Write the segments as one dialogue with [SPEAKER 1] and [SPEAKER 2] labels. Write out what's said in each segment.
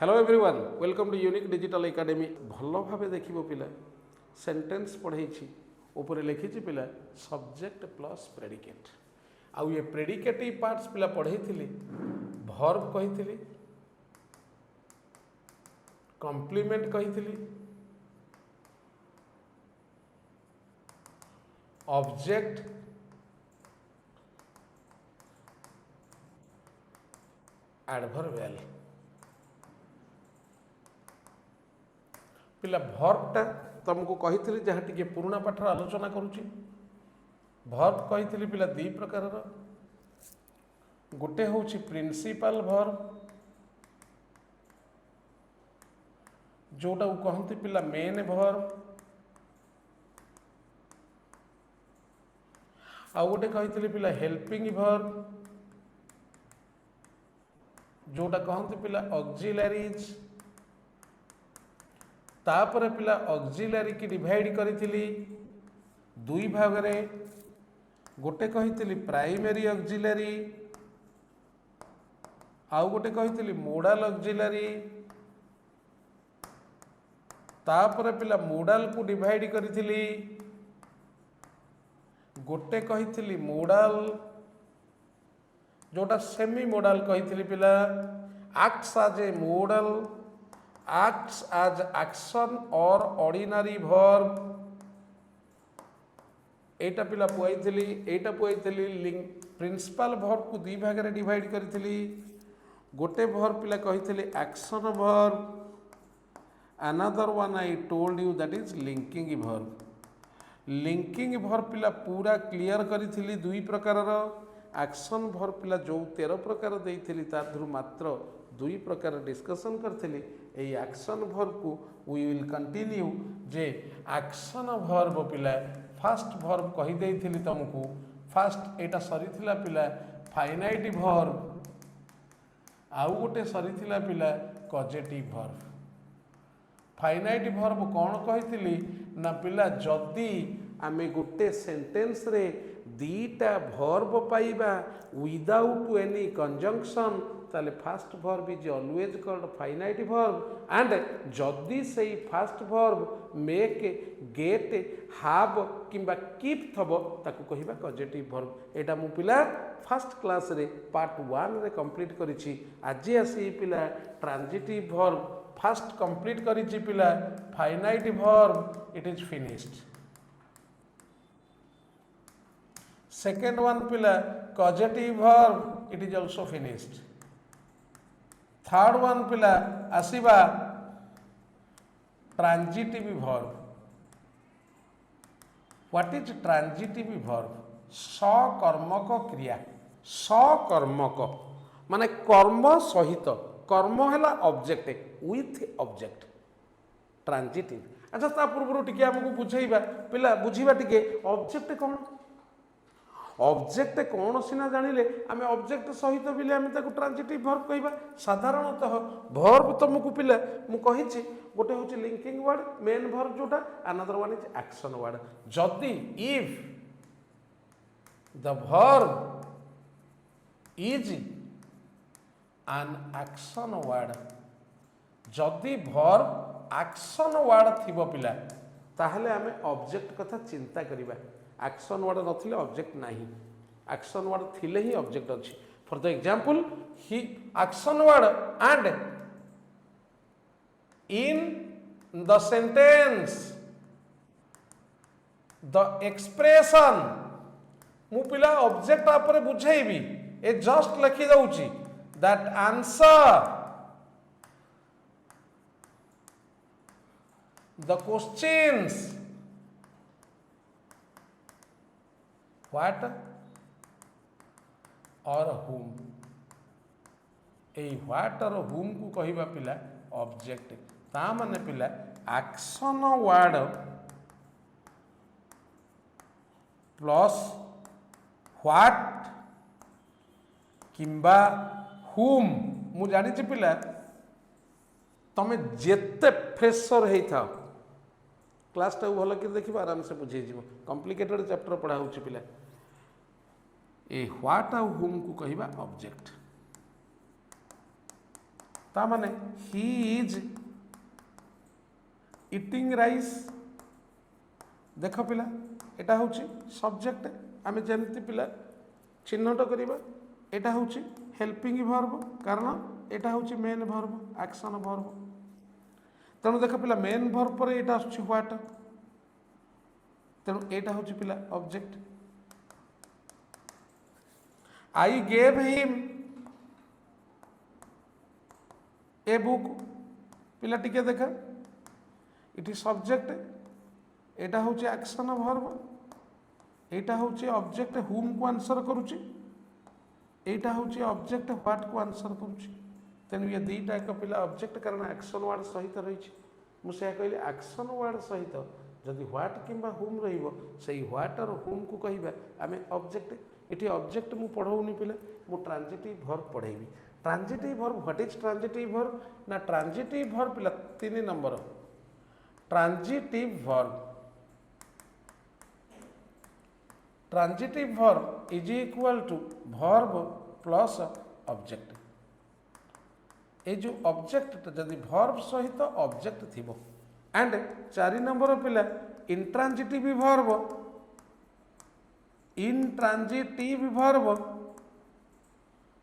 [SPEAKER 1] Hello everyone welcome to unique digital academy भल भाव देखिबो पिला सेंटेंस पढ़े ऊपर लिखी पिला सब्जेक्ट प्लस प्रेडिकेट आउ ये प्रेडिकेटिव पार्ट्स पिला पढ़े भर्ब कही कम्प्लीमेंट कही ऑब्जेक्ट एडवर्बियल पिला भर्बटा तुमको कही जहाँ टी पुराणा पाठर आलोचना करुच्ची भर्ब कही पिला दी प्रकार गोटे हूँ प्रिंसिपल भर्ब जोटा कहती पिला मेन भर्ब आउ गोटे कही पिला हेल्पिंग भर्ब जोटा कहती पिला ऑक्सिलरीज तापर पिला ऑक्सिलरी की डिवाइड करी दुई भाग रे गोटे कही प्राइमरी ऑक्सिलरी आउ गोटे कही मोडाल ऑक्सिलरी तापर पिला मोडाल को डिवाइड करी गोटे कही मोडाल जोटा सेमी मोडाल कही पिला acts as a modal acts as action or ordinary verb एटा पिला पुआइथिली एटा पुआइथिली प्रिंसिपल वर्ब को दी भाग रे डिवाइड करिथिली गोटे वर्ब पिला कहिथिली action verb another one I told you that is linking verb पिला पूरा क्लियर करिथिली दुई प्रकार रो एक्शन वर्ब पिला जो 13 प्रकार देइथिली तार धरु मात्र दुई प्रकार डिस्कशन करथिली ए एक्शन वर्ब को वी विल कंटिन्यू जे एक्शन वर्ब पिला फास्ट वर्ब कही देइथिली तुमको फास्ट एटा सरीथिला पिला फाइनाइट वर्ब आउ गोटे सरीथिला पिला कजेटिव वर्ब फाइनाइट वर्ब कौन कही ना पिला जदि आमे गोटे सेंटेंस रे दीटा वर्ब पाइबा विदाउट एनी कंजंक्शन ताले fast verb is always called finite verb and जदि से फास्ट वर्ब मेक गेट हाव किंबा कीप थबो ताकू कहिबा कजेटिव वर्ब एटा मु पिला फर्स्ट क्लास रे पार्ट 1 रे कंप्लीट करिछि आज आसी पिला ट्रांजिटिव वर्ब फर्स्ट कंप्लीट करिछि पिला finite verb it is finished second one पिला causative verb it is also finished third one पिला आसीबा transitive verb what is transitive verb सकर्मक क्रिया सकर्मक माने कर्म सहित कर्म है ऑब्जेक्ट विथ ऑब्जेक्ट ट्रांजिटिव अच्छा ता पूर्व टिके हमको बुझेइबा पिला बुझीबा टिके ऑब्जेक्ट कौन ऑब्जेक्ट कौन सीना जानिले आमे ऑब्जेक्ट सहित बिले आमे ताको ट्रांजिटिव वर्ब कहबा साधारणतः वर्ब तुमको पिला मु कहिछि गोटे होछि लिंकिंग वर्ड मेन वर्ब जोटा another one is action word जदि if the verb is an action word जदि वर्ब एक्शन वर्ड थिबो पिला ताहले आमे ऑब्जेक्ट कथा चिंता करिबा एक्शन वर्ड नथिले ऑब्जेक्ट नहीं एक्शन वर्ड थिले ही ऑब्जेक्ट अछि फॉर द एग्जांपल ही action word and in the sentence the expression मु पिला ऑब्जेक्ट आपरे बुझेइबी ए जस्ट लिखि दउची that answer the questions what or whom ए व्हाट और whom को कहिबा पिला ऑब्जेक्ट ता माने पिला एक्शन वर्ड प्लस व्हाट किंबा whom मु जानि छि पिला तमे जेते फ्रेशर हेई था क्लास टा भल कि देखिबा आराम से बुझे जीवो कॉम्प्लिकेटेड चैप्टर पढ़ा होछि पिला ए व्हाट आउ whom को कहिबा ऑब्जेक्ट ता माने ही इज इटिंग राइस। देख पिला एटा हूँ सब्जेक्ट आम जमती पिला चिन्हट करवा एटा हूँ हेल्पिंग वर्ब कारण एटा हूँ मेन वर्ब एक्शन वर्ब। तेणु देख पिला मेन वर्ब पर एटा आसुछि व्हाट तेणु एटा हूँ पिला object. I gave him a book पिला टिके देखा इटी सब्जेक्ट एटा हूँ एक्शन वर्ब एटा हूँ ऑब्जेक्ट हुम को आंसर करुच्ची एटा हूँ ऑब्जेक्ट व्हाट को आंसर करुच्ची। तेणु ये दुईटा एक पिला ऑब्जेक्ट कारण एक्शन वर्ड सहित रही मुझे कहली एक्शन वर्ड सहित जदि व्हाट किंबा हुम रहिबो सेही व्हाट और हुम को कहबा आमे ऑब्जेक्ट। इटी ऑब्जेक्ट मु पढ़ौनी पिला मु ट्रांजिटिव वर्ब पढ़ेबी। Transitive verb what is transitive verb ना ट्रांजिटिव वर्ब पिला 3 number transitive verb is equal to verb plus object. ये जो ऑब्जेक्ट जदि वर्ब सहित ऑब्जेक्ट थिबो एंड 4 नंबर पिला इंट्रांजिटिव वर्ब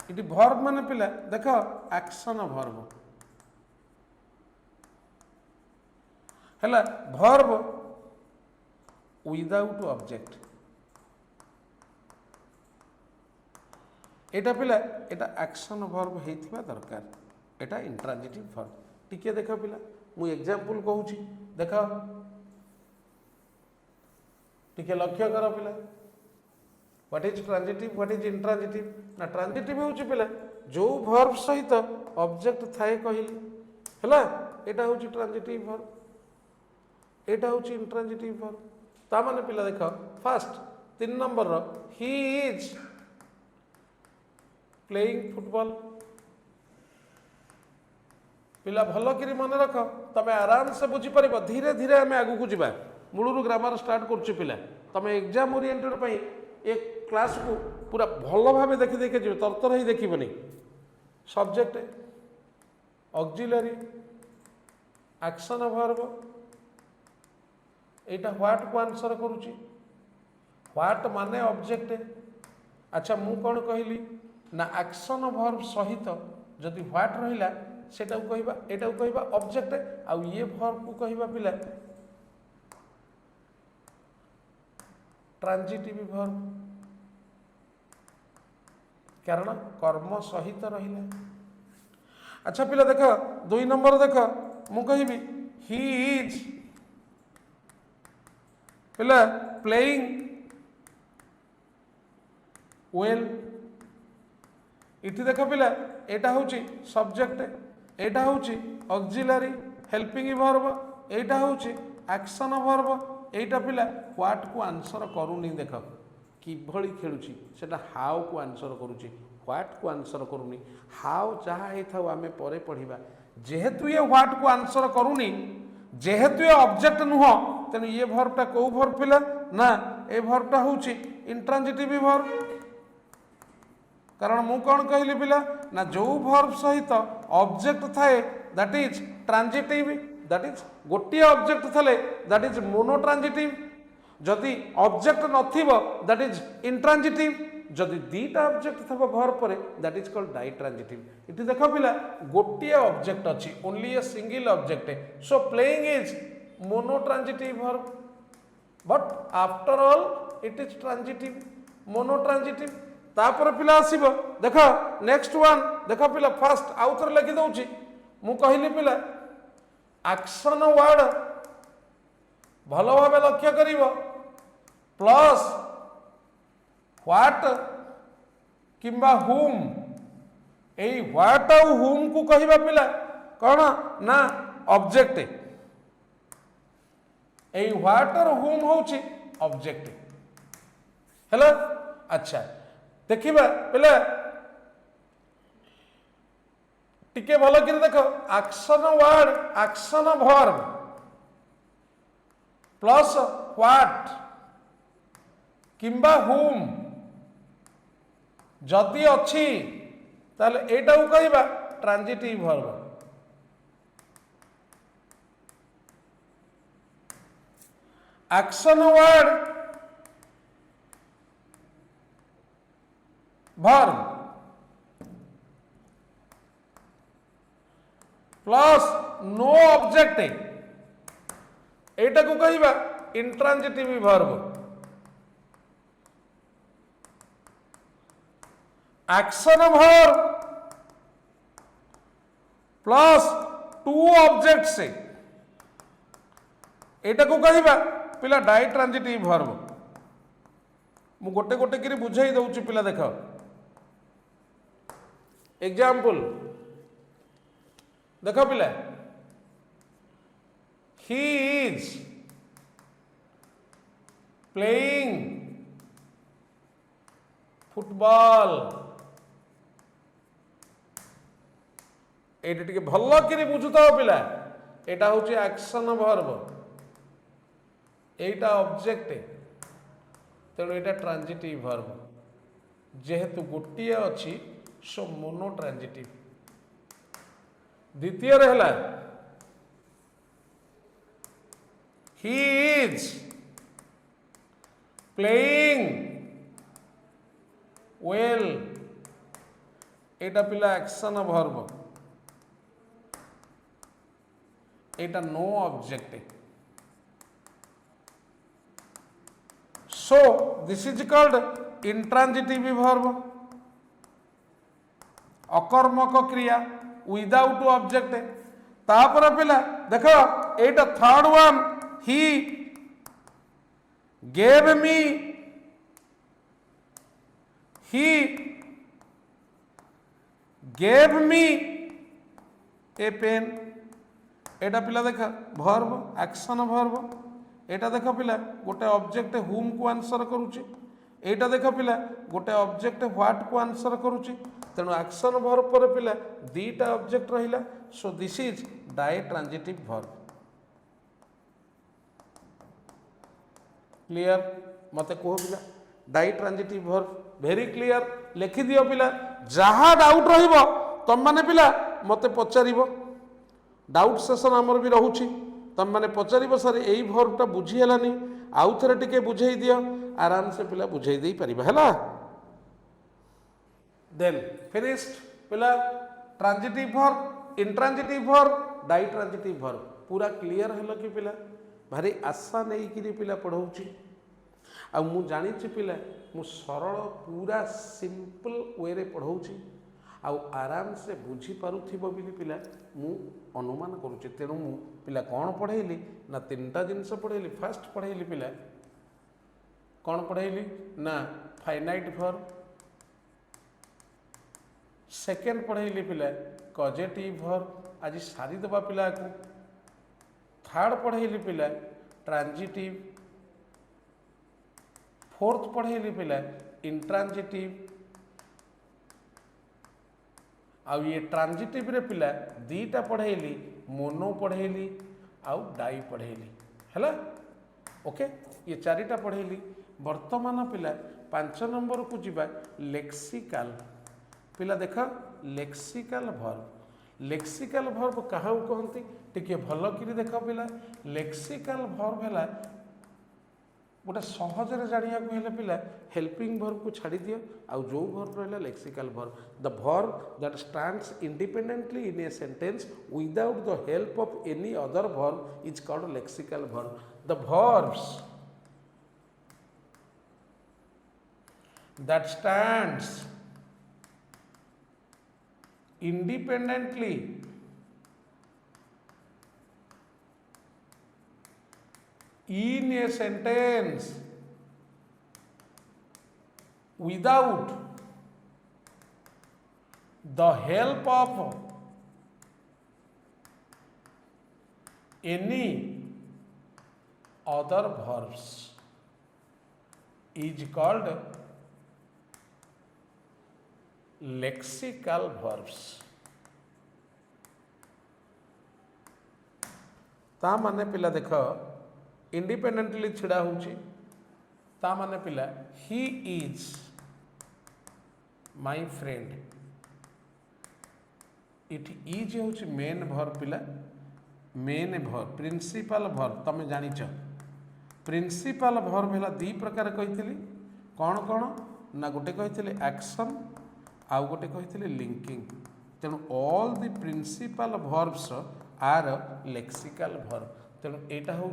[SPEAKER 1] इटी वर्ब माने पिला देख एक्शन वर्ब हैला वर्ब विदाउट ऑब्जेक्ट एटा पिला एटा एक्शन वर्ब हेथिबा दरकार एटा इंट्रांजिटिव वर्ब। टिके देख पिला मु एग्जांपल कहूची देख टिके लक्ष्य कर पिला what is transitive what is intransitive ना ट्रांजिटिव होची पिला जो वर्ब सहित ऑब्जेक्ट थाए कहिली हैला एटा होची ट्रांजिटिव वर्ब एटा होची इंट्रांजिटिव वर्ब। ता माने पिला देख first 3 number row he is playing football पिला भल कि मन रख तमें आराम से बुझीपर धीरे धीरे आम आगू को जा मूलू ग्रामर स्टार्ट कर पिला तमें एग्जाम ओरिएंटेड पे एक क्लास को पूरा भल भाव देखी देखी जी तरतर ही देखनी subject auxiliary action verb Etah what को आंसर करुच्ची व्हाट माने ऑब्जेक्ट। अच्छा मु कौन कहली ना एक्शन वर्ब सहित जदि व्हाट रहिला सेटा को कहबा एटा को कहबा ऑब्जेक्ट आउ ये वर्ब को कहबा पिला ट्रांजिटिव वर्ब कारण कर्म सहित रहिला। अच्छा पिला देख 2 नंबर देख मु कहबी ही इज पिला प्लेइंग वेल इटी देख पिला एटा होची सब्जेक्ट एटा होची ऑक्सिलरी हेल्पिंग वर्ब एटा होची एक्शन वर्ब एटा पिला व्हाट को आंसर करूनी देख किभली खेलुची सेटा हाउ को आंसर करूची व्हाट को आंसर करूनी हाउ जहाँ होता आम पर पढ़ा जेहेतु ये व्हाट को आंसर करूनी जेहेतु ये ऑब्जेक्ट नुह तेणु ये वर्बटा कौ वर्ब पिला ना ए वर्बटा होची इंट्रांजिटिव वर्ब कारण मु कौन कहली पिला ना जो वर्ब सहित ऑब्जेक्ट थाए that is transitive that is गोटे ऑब्जेक्ट थले दैट इज मोनोट्रांजिटिव जदि ऑब्जेक्ट नथिबो दैट इज इंट्रांजिटिव जदि दीटा ऑब्जेक्ट थबो वर्ब परे दैट इज कॉल्ड डाइट्रांजिटिव। इति देखो पिला गोटे ऑब्जेक्ट अछि only a single object so playing is monotransitive verb but after all it is transitive monotransitive. तापर पिला आसीबो देख नेक्स्ट वन देख पिला फर्स्ट आउ थर लिखि दउची मु कहली पिला एक्शन वर्ड भलो भाबे लक्ष्य करिवो प्लस व्हाट किंबा हुम एई व्हाट आउ हुम को कहिबा पिला कोन ना ऑब्जेक्ट एई व्हाट और हुम होची ऑब्जेक्ट हेलो। अच्छा देखिबा पिला टिके भल कि देख action word action verb plus what किंबा हुम जदि अच्छी ताले एटा को कहबा transitive verb action word verb plus no object एटा को कहबा intransitive verb action verb plus two object से एटा को कहबा पिला डाई ट्रांजिटिव वर्ब मु गोटे गोटे करी बुझाई दउची पिला देख एग्जांपल देखो पिला ही इज प्लेइंग फुटबॉल एटा टिके भल्ल करी बुझुता पिला एटा होची एक्शन वर्ब एटा ऑब्जेक्ट तेणु एटा ट्रांजिटिव वर्ब जेहेतु गोटिए अच्छी सो मोनो ट्रांजिटिव द्वितीय रहला ही इज प्लेइंग वेल एटा पिला एक्शन वर्ब एटा no object so this is called intransitive verb अकर्मक क्रिया विदाउट ऑब्जेक्ट तापर पिला देख एटा third one he gave me he gave me a pen एटा पिला देख वर्ब एक्शन वर्ब एटा देख पिला गोटे ऑब्जेक्ट हुम को आंसर करूची एटा देख पिला गोटे ऑब्जेक्ट व्हाट को आंसर करूची तेणु एक्शन वर्ब पर पिला दीटा ऑब्जेक्ट रहिला so this is ditransitive verb clear मते कहो पिला ditransitive verb very clear लिखि दियो पिला जहा डाउट रहिबो तम माने पिला मते पचारिबो डाउट सेशन आमर भी रहुची तम माने पचारिबो सर एई वर्बटा बुझी हलानी आउ थरे टिके बुझेई दियो आराम से पिला बुझेई देई परिबा हला देन फिनिश्ड पिला transitive verb intransitive verb ditransitive verb पूरा क्लियर हलो कि पिला भारी आशा नहीं कि पिला पढ़ाऊची आ मु जानी पिला मु सरल पूरा सिंपल वे रे पढ़ाऊची आ आराम से बुझी पारुथिबो बिली पिला मु अनुमान करूची तेणु मु पिला कौन पढ़ेली ना तीनटा जिनस पढ़ेली फर्स्ट पढ़ेली पिला कौन पढ़ेली ना फाइनाइट वर्ब सेकेंड पढ़ेली पिला कॉजेटिव वर्ब आज सारी दबा पिला को थर्ड पढ़ेली पिला ट्रांजिटिव फोर्थ पढ़ेली पिला इंट्रांजिटिव आउ ये ट्रांजिटिव रे पिला दीटा पढ़ेली मोनो पढ़ेली आउ डाई पढ़ेली हैला ओके ये चारिटा पढ़ेली वर्तमान पिला 5 नंबर को जीवा लेक्सिकल पिला देख लेक्सिकल वर्ब कहाँ कहती टिके भल कि देख पिला लेक्सिकल वर्ब है गोटे सहजरे जानिया पिला हेल्पिंग वर्ब को छाड़ी दियो आउ जो वर्ब रहा lexical verb the verb that stands independently in a sentence without the help of any other verb is called lexical verb the verbs that stands independently in a sentence without the help of any other verbs is called lexical verbs ता माने पिला देख independently छिड़ा होची ता माने पिला he is my friend it is होची main verb पिला मेन वर्ब प्रिंसिपल वर्ब तमे जानिच प्रिंसिपल वर्ब है दी प्रकार कही कौन कौन ना गोटे कही एक्शन आउ गोटे कही लिंकिंग तेणु all the principal verbs are lexical verb तेणु यहाँ हूँ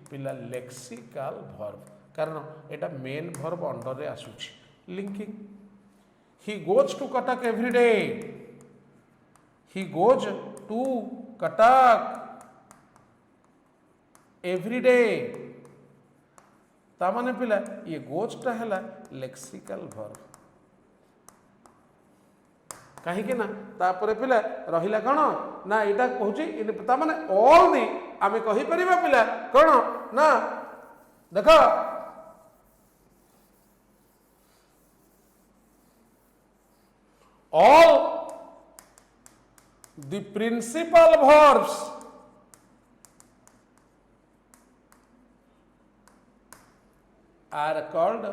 [SPEAKER 1] पिला लेक्सिकल वर्ब कारण यहाँ मेन वर्ब अंडर रे आसूची linking he goes to Cuttack every day he goes to Cuttack every day तामाने पिला ये गोजटा है लेक्सिकल वर्ब कहीं ना तापर पिला रहिला कौन ना यहाँ कहूँ तामाने ऑल दी आमे कही परिबा पिला कौन ना देख all the principal verbs are called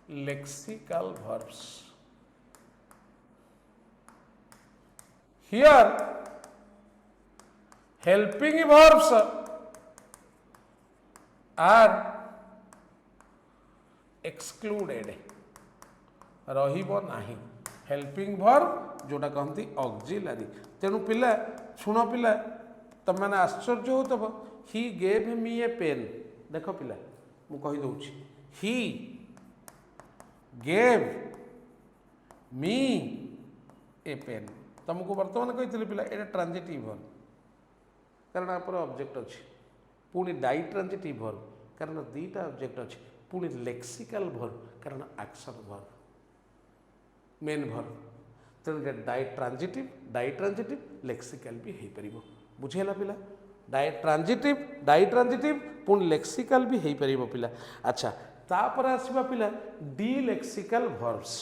[SPEAKER 1] lexical verbs. Here helping verbs are excluded रहिबो नाही हेल्पिंग वर्ब जोटा कहती ऑक्सिलरी तेणु पिला शुण पिला तुम मैंने आश्चर्य होतब ही गेव मी ए पेन देख पिला मु कही दउछि ही गेव मी ए पेन तुमको वर्तमान कही पिला ये ट्रांजिटिव वर्ब कारण आप ऑब्जेक्ट अच्छी पुणी डाई ट्रांजिटिव वर्ब कारण दीटा ऑब्जेक्ट अच्छी पुणी लेक्सिकल वर्ब कारण एक्शन वर्ब मेन वर्ब तेणु डाई ट्रांजिटिव लेक्सिकल भी हो पार बुझेगा पिला डाई ट्रांजिटिव पुणी लेक्सिकल भी हो पार पिला अच्छा तापर आसवा पिला डी लेक्सिकल वर्ब्स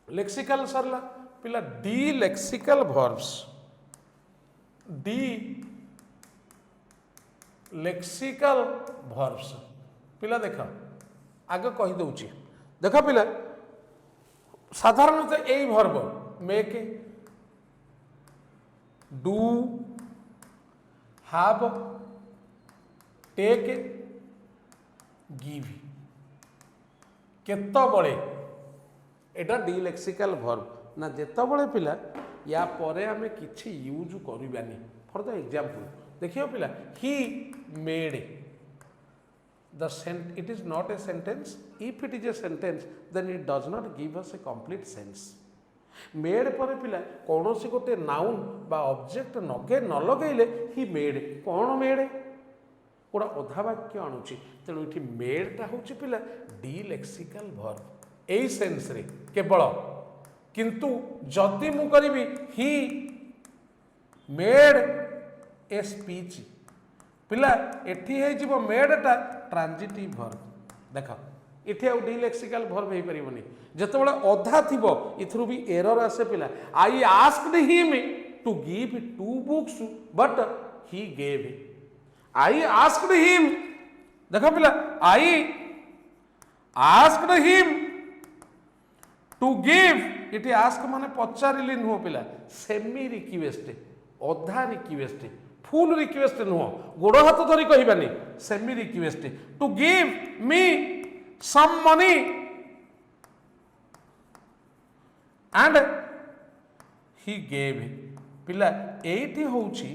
[SPEAKER 1] लेक्सिकल सरला पिला D lexical verbs D lexical verbs पिला देख आगे कही दउछि देख पिला साधारणतः यही verb make do have take give केतबळे एटा डी लेक्सिकल वर्ब ना जेतबळे पिला या परे आमे किछि यूज करिबानी फॉर द एग्जांपल देखियो पिला he made it is not a sentence. If it is a sentence then it does not give us a complete sense. Made पर पिला कौन सी गोटे नाउन बा ऑब्जेक्ट नगे न लगेले ही मेड कौन मेड गोटा अधा वाक्य आणुची तेणु ये मेडटा हूँ पिला डी लेक्सिकल वर्ब यही सेन्स रे केवल किंतु जदि मु करी ही मेड ए स्पीच पिला एठी है मेडटा ट्रांजिटिव वर्ब देख इथे आउ डी लेक्सिकल वर्ब हो पारिबनी जेतेबेले अधा थिबो इथरु भी एरर आसे पिला I asked him to give 2 books but he gave I asked him देखो पिला I asked him to give इथे आस्क माने पचारिली नुह पिला सेमी रिक्वेस्ट अधा रिक्वेस्ट फुल रिक्वेस्ट नुह गोड़ हाथ धरी कहबानी semi request to give me some money and he gave पिला एठी होउची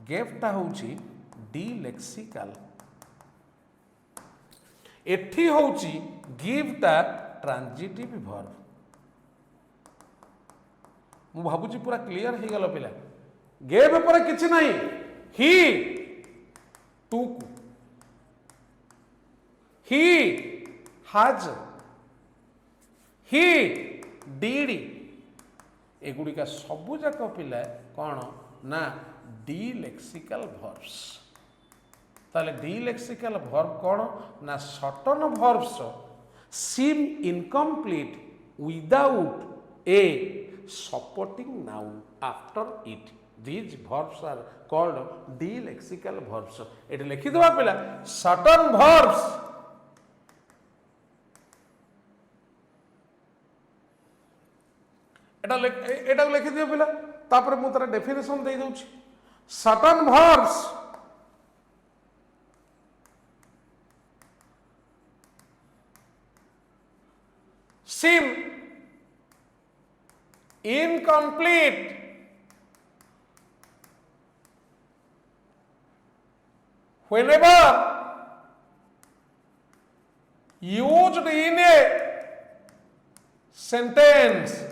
[SPEAKER 1] गेफ्टा होउची डी लेक्सिकल एठी होउची गिवटा ट्रांजिटिव वर्ब मु भाबुची पूरा क्लियर हो गला पिला गेव पर किछि नहीं ही took he has he did एगुड़िका सबू जाक पिला कौन ना डी लेक्सिकल वर्ब्स ताले डी लेक्सिकल वर्ब कौन ना certain verbs seem incomplete without a supporting noun after it these verbs are called the lexical verbs एटे लिखि दवा पिला सर्टन verbs एटा लिखि दियो पिला तापर मु तार definition they दउछि certain verbs seem incomplete whenever used in a sentence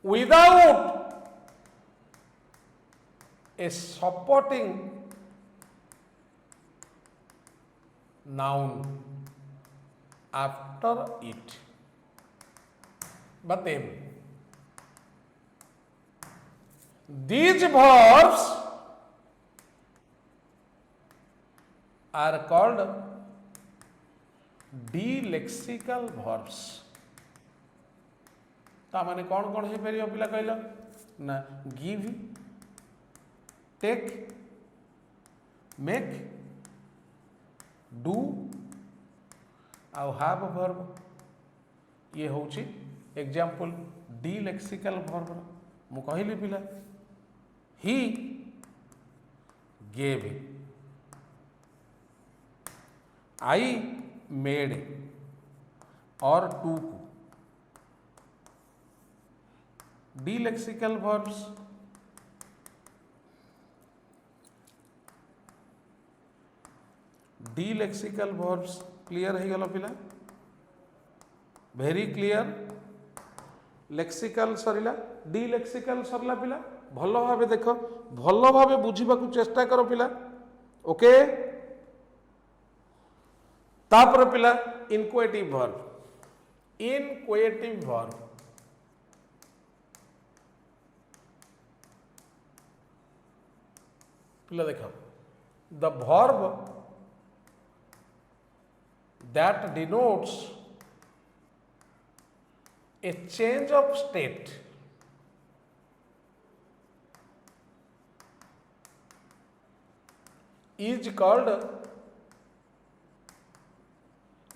[SPEAKER 1] without a supporting noun after it. But then these verbs are called डिलेक्सिकल verbs. ता माने कौन कौन है पेरियो पिला कहला ना गिव टेक मेक डू आउ हैव वर्ब ये होची एग्जांपल डिलेक्सिकल वर्ब मु कहली पिला ही गेव आई मेड और टू को डिलेक्सिकल वर्ब्स क्लियर है गला पिला वेरी क्लियर लेक्सिकल सरिला डिलेक्सिकल सरला पिला भल भाव देख भल भाव बुझा चेष्टा कर पिला ओके तापर पिला इनक्वेटिव वर्ब पिला देख the verb that denotes a change of state is called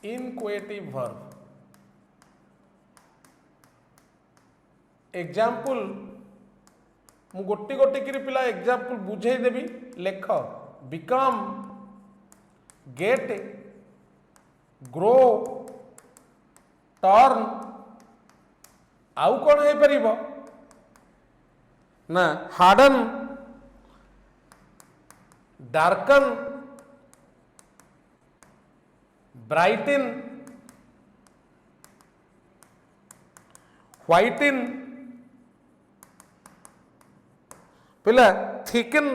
[SPEAKER 1] inchoative verb example मु गोटी गोटी करी पिला एग्जाम्पल बुझे देवी लेख बिकम गेट ग्रो टर्न आउ कौन है परिबो ना हार्डन डार्कन ब्राइटन व्हाइटन पिला थिकन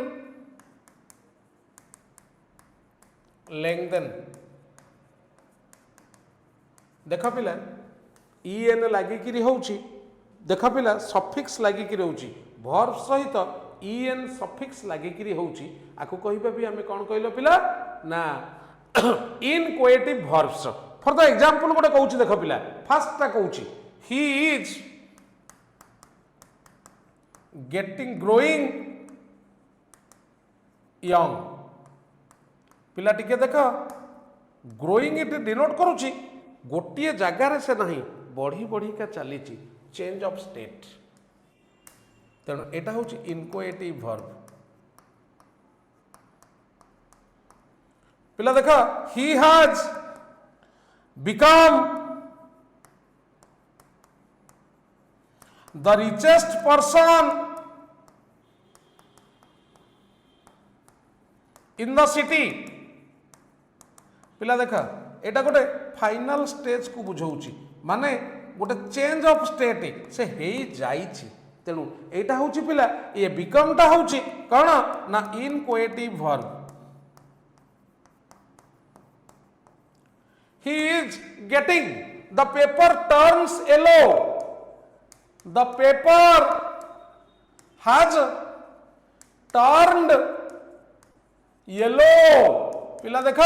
[SPEAKER 1] लेंथन देख पिला ईएन लागिकी होउची देख पिला सफिक्स लागिकी होउची वर्ब सहित ईएन सफिक्स लागिकी होउची आकु कहिबा भी हमें कौन कहलो पिला ना inchoative verbs for the example गोटे कहूची देख पिला फर्स्ट ता कहूची he is getting growing young पिला टिके देख ग्रोइंग इट डिनोट करूची गोटे जगार से नहीं बढ़ी बढ़ी का चली चेंज ऑफ स्टेट तेणु एटा हूँ इनक्वेटिव वर्ब पिला देख he has become the richest person in the city पिला देख एटा गोटे फाइनल स्टेज को बुझाऊँ माने गोटे चेंज ऑफ स्टेट से हे जाइछि तेणु एटा हूँ पिला ये बिकम टा हूँ कौन ना इनक्वेटिव verb he is getting the paper turns yellow the paper has turned yellow पिला देख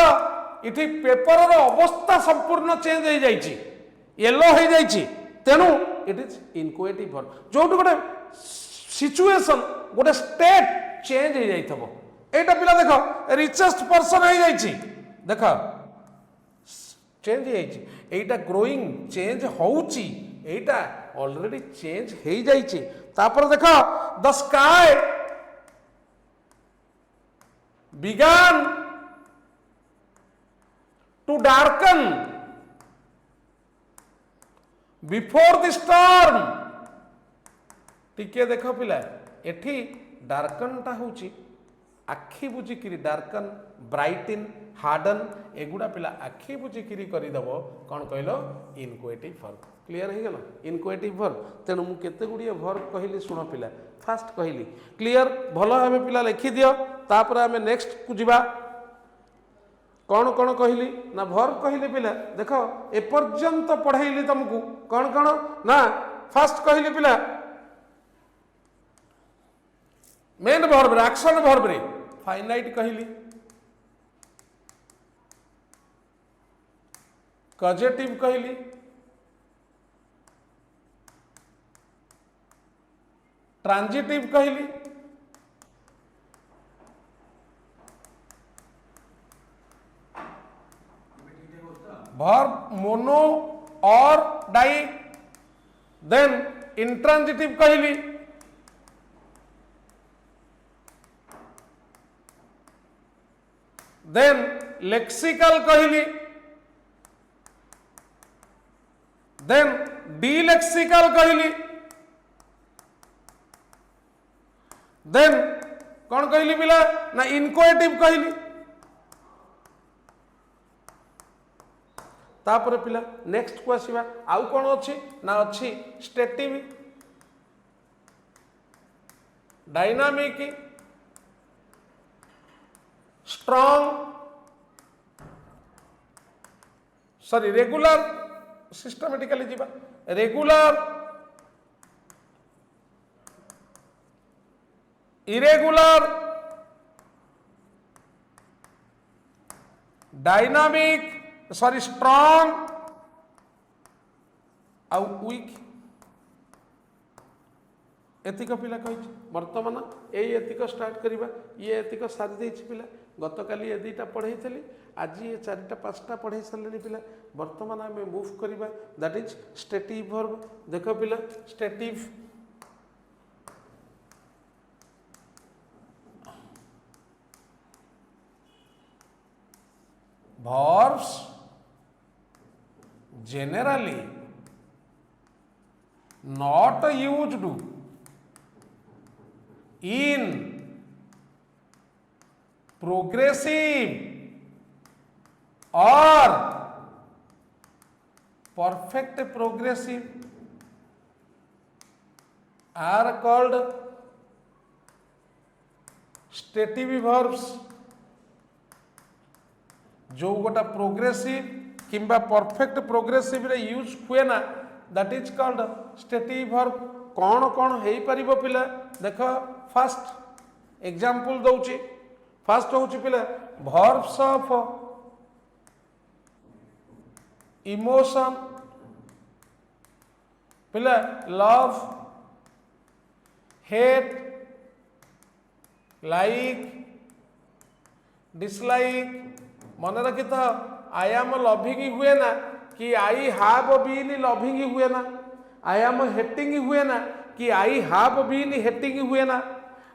[SPEAKER 1] इति पेपर रो अवस्था संपूर्ण चेंज हो जाइछि येलो हो जाइछि तेनु इट इज इनक्वेटिव वर्ब जो गोटे सिचुएशन गोटे स्टेट चेंज हो जाइथबो एटा पिला देख रिचेस्ट पर्सन हो जाइछि देख चेंज हो ग्रोइंग चेंज होउची एटा ऑलरेडी चेंज हो जाइए। तापर देख the sky began to darken before the storm. टिके देख पिला एठी डार्कन टा होची आखि बुझिकी डार्कन ब्राइटिन हार्डन एगुड़ा पिला आखि बुझिकी करदेव कौन कहल इनक्वेटिव वर्ब। क्लियर हो गला इनक्वेटिव वर्ब। तेणु मु केते गुड़िए वर्ब कहली शुण पिला फास्ट कहली क्लियर भल भाव पिला लिखि दियो। तापर आमे नेक्स्ट को जिबा कौन कौन कहली ना वर्ब कहली पिला देख एपर्यंत पढ़ाइली तुमको कौन कौन ना फास्ट कहली पिला मेन वर्ब रे एक्शन वर्ब रे फाइनाइट कहली कजेटिव कहली ट्रांजिटिव कहली वर्ब मोनो और डाई देन इंट्रांजिटिव कहली देन लेक्सिकल कहली देन डिलेक्सिकल कहली देन कौन कहली पिला ना इनक्वेटिव कहली। तापर पिला नेक्स्ट को आसीबा आउ कौन अच्छी ना अच्छी stative dynamic strong sorry regular systematically जीवा regular irregular dynamic sorry strong आउ वीक एतिक पिला कही बर्तमान यही एतिक स्टार्ट करवा ये एतिक सारी दे पिला गत काली ये दुईटा पढ़ाई थी आज ये चारिटा पांचटा पढ़ाई सारे पिला बर्तमान आम मूव करवा दैट इज स्टेटिव वर्ब। देख पिला stative verbs generally not used in progressive or perfect progressive are called stative verbs। जो गोटा प्रोग्रेसिव किंबा परफेक्ट प्रोग्रेसिव रे यूज हुए ना that is called stative verb. कौन कौन हो पारिबो पिला देख फास्ट एग्जांपल दउची फास्ट होची पिला verbs ऑफ इमोशन पिला लव हेट लाइक डिसलाइक मन रखी था आई एम लविंग हुए ना कि आई हैव बीन लविंग हुए ना आई एम हेटिंग हुए ना कि आई हैव बीन हेटिंग हुए ना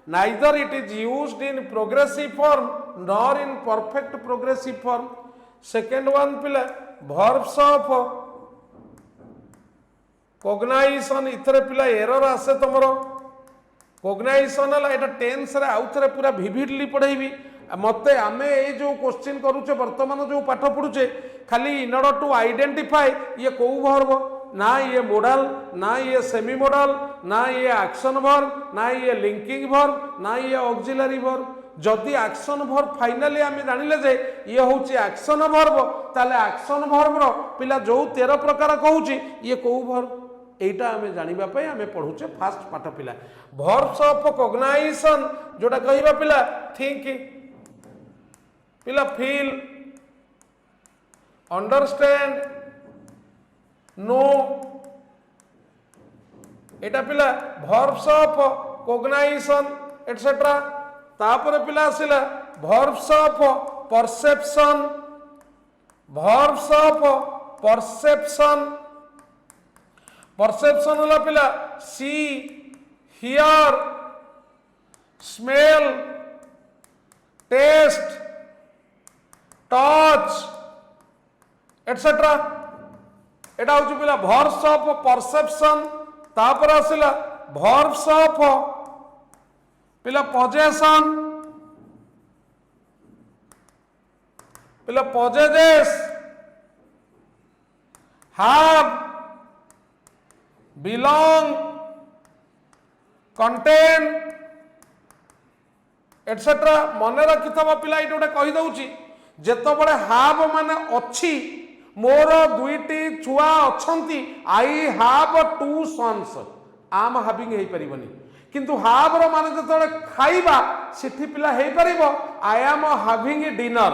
[SPEAKER 1] neither it is used in progressive form nor in perfect progressive form. Second one पिला verbs ऑफ कॉग्नाइजेशन इथरे पिला एरर आसे तुमर कॉग्नाइजेशन है एटा टेंस रे आउ थरे पूरा विविडली पढ़ेबी मते आमे ये जो क्वेश्चन करूचे वर्तमान जो पाठ पढ़ुचे खाली इन ऑर्डर टू आइडेंटिफाई ये को वर्ब ना ये मोडल ना ये सेमी मोडल ना ये एक्शन वर्ब ना ये लिंकिंग वर्ब ना ये ऑक्सिलरी वर्ब। जदि एक्शन वर्ब फाइनली आमे जानिले जे ये होची एक्शन वर्ब ताले एक्शन वर्ब रो पिला जो 13 प्रकार कहूची ये को वर्ब एटा आमे जानिबा पय आमे पढुचे फास्ट पाठ पिला। verbs ऑफ कॉग्नाइजेशन जोटा कहिबा पिला थिंक पिला फील अंडरस्टैंड नो एटा पिला verbs ऑफ कॉग्नाइजेशन एटसेट्रा। तापर पिला आसिला verbs of perception verbs of perception perception होला पिला see here smell taste touch etcetera एटा हूँ पिला भर्ब्स ऑफ परसेप्शन तापर आसला भर्ब्स ऑफ पिला पजेशन पिला पजेजेस have belong contain एटसेट्रा मन रखि पिला ये गोटे कही दउची जेतो बड़े have माने अच्छी मोर दुईटी छुआ अछंती आई have two sons आम having हे परिबनी किंतु have रो माने जेतो खाइबा सिठी पिला हे परिबो आई एम having dinner